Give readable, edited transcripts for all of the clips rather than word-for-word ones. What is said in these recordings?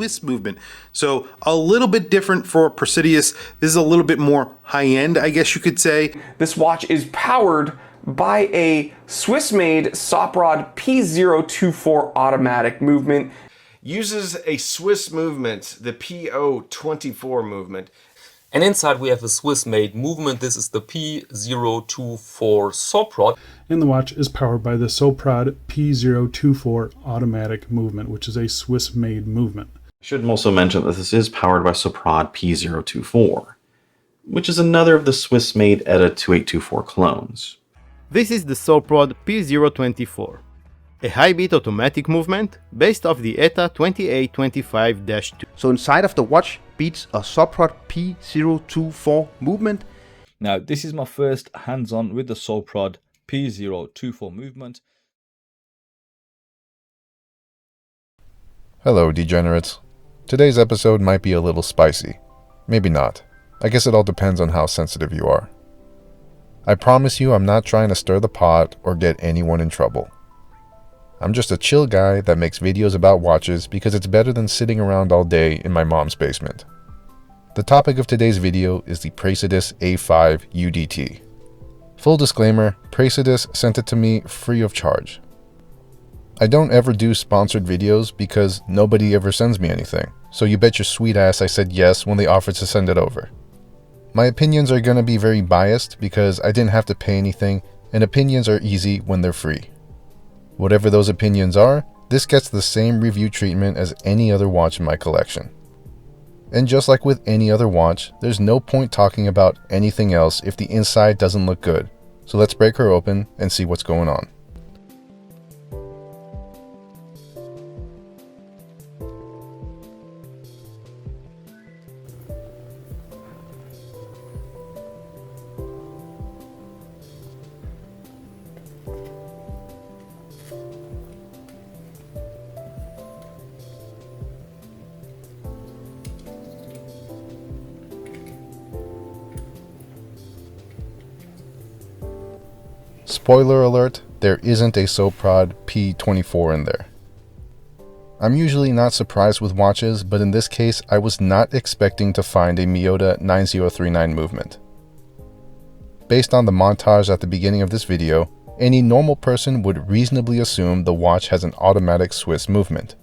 Swiss movement. So a little bit different for Praesidus. This is a little bit more high-end, I guess you could say. This watch is powered by a Swiss-made Soprod P024 automatic movement. Uses a Swiss movement, the P024 movement. And inside we have a Swiss-made movement. This is the P024 Soprod. And the watch is powered by the Soprod P024 automatic movement, which is a Swiss-made movement. I should also mention that this is powered by Soprod P024, which is another of the Swiss-made ETA 2824 clones. This is the Soprod P024, a high-beat automatic movement based off the ETA 2825-2. So inside of the watch beats a Soprod P024 movement. Now, this is my first hands-on with the Soprod P024 movement. Hello, degenerates. Today's episode might be a little spicy. Maybe not. I guess it all depends on how sensitive you are. I promise you I'm not trying to stir the pot or get anyone in trouble. I'm just a chill guy that makes videos about watches because it's better than sitting around all day in my mom's basement. The topic of today's video is the Praesidus A-5 UDT. Full disclaimer, Praesidus sent it to me free of charge. I don't ever do sponsored videos because nobody ever sends me anything, so you bet your sweet ass I said yes when they offered to send it over. My opinions are gonna be very biased because I didn't have to pay anything, and opinions are easy when they're free. Whatever those opinions are, this gets the same review treatment as any other watch in my collection. And just like with any other watch, there's no point talking about anything else if the inside doesn't look good. So let's break her open and see what's going on. Spoiler alert, there isn't a Soprod P24 in there. I'm usually not surprised with watches, but in this case I was not expecting to find a Miyota 9039 movement. Based on the montage at the beginning of this video, any normal person would reasonably assume the watch has an automatic Swiss movement.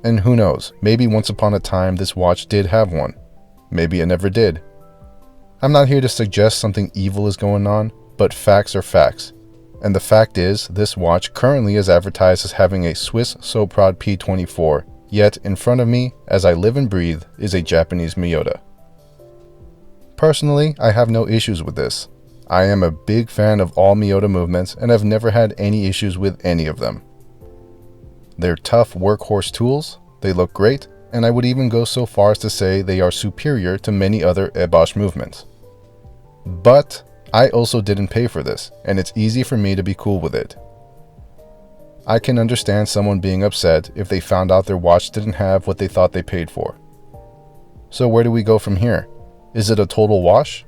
And who knows, maybe once upon a time this watch did have one. Maybe it never did. I'm not here to suggest something evil is going on, but facts are facts. And the fact is, this watch currently is advertised as having a Swiss Soprod P24, yet in front of me, as I live and breathe, is a Japanese Miyota. Personally, I have no issues with this. I am a big fan of all Miyota movements and have never had any issues with any of them. They're tough workhorse tools, they look great, and I would even go so far as to say they are superior to many other Ebosh movements. But I also didn't pay for this, and it's easy for me to be cool with it. I can understand someone being upset if they found out their watch didn't have what they thought they paid for. So where do we go from here? Is it a total wash?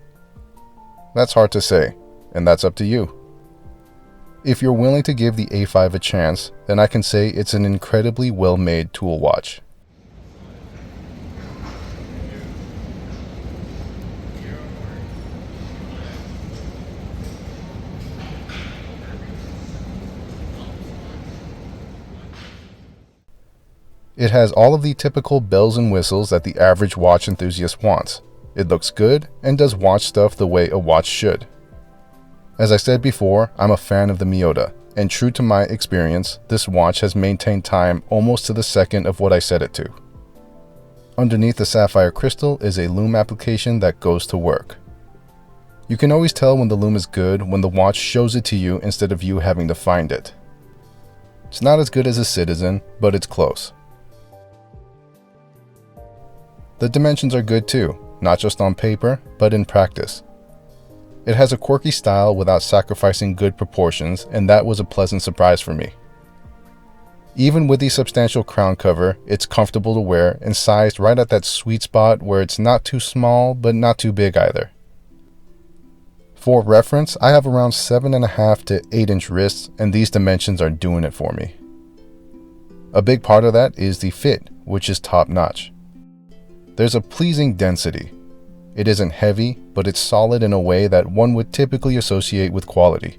That's hard to say, and that's up to you. If you're willing to give the A-5 a chance, then I can say it's an incredibly well-made tool watch. It has all of the typical bells and whistles that the average watch enthusiast wants. It looks good and does watch stuff the way a watch should. As I said before, I'm a fan of the Miyota, and true to my experience, this watch has maintained time almost to the second of what I set it to. Underneath the sapphire crystal is a lume application that goes to work. You can always tell when the lume is good when the watch shows it to you instead of you having to find it. It's not as good as a Citizen, but it's close. The dimensions are good too, not just on paper, but in practice. It has a quirky style without sacrificing good proportions, and that was a pleasant surprise for me. Even with the substantial crown cover, it's comfortable to wear and sized right at that sweet spot where it's not too small, but not too big either. For reference, I have around 7.5 to 8 inch wrists, and these dimensions are doing it for me. A big part of that is the fit, which is top notch. There's a pleasing density. It isn't heavy, but it's solid in a way that one would typically associate with quality.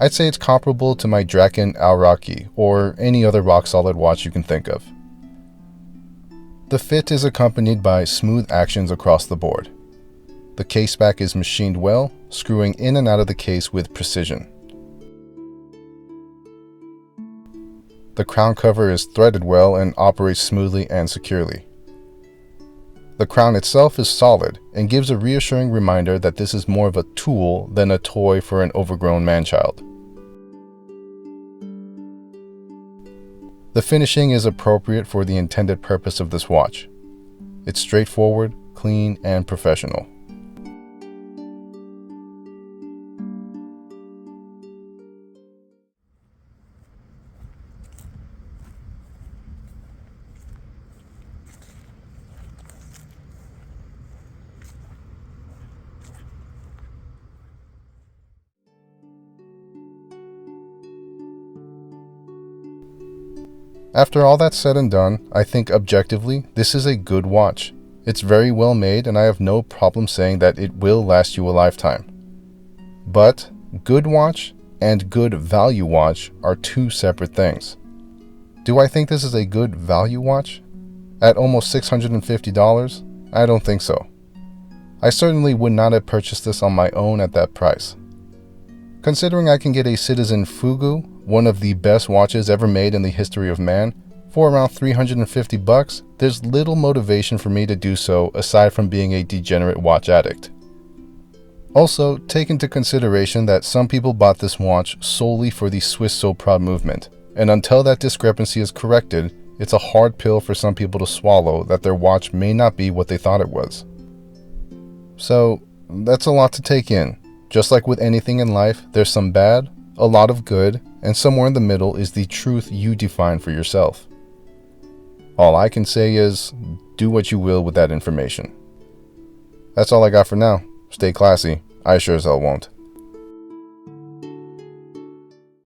I'd say it's comparable to my Draken Aoraki or any other rock-solid watch you can think of. The fit is accompanied by smooth actions across the board. The case back is machined well, screwing in and out of the case with precision. The crown cover is threaded well and operates smoothly and securely. The crown itself is solid and gives a reassuring reminder that this is more of a tool than a toy for an overgrown man-child. The finishing is appropriate for the intended purpose of this watch. It's straightforward, clean, and professional. After all that's said and done, I think objectively, this is a good watch. It's very well made and I have no problem saying that it will last you a lifetime. But good watch and good value watch are two separate things. Do I think this is a good value watch? At almost $650? I don't think so. I certainly would not have purchased this on my own at that price. Considering I can get a Citizen Fugu, one of the best watches ever made in the history of man, for around $350, there's little motivation for me to do so aside from being a degenerate watch addict. Also, take into consideration that some people bought this watch solely for the Swiss So Proud movement, and until that discrepancy is corrected, it's a hard pill for some people to swallow that their watch may not be what they thought it was. So, that's a lot to take in. Just like with anything in life, there's some bad, a lot of good, and somewhere in the middle is the truth you define for yourself. All I can say is, do what you will with that information. That's all I got for now. Stay classy. I sure as hell won't.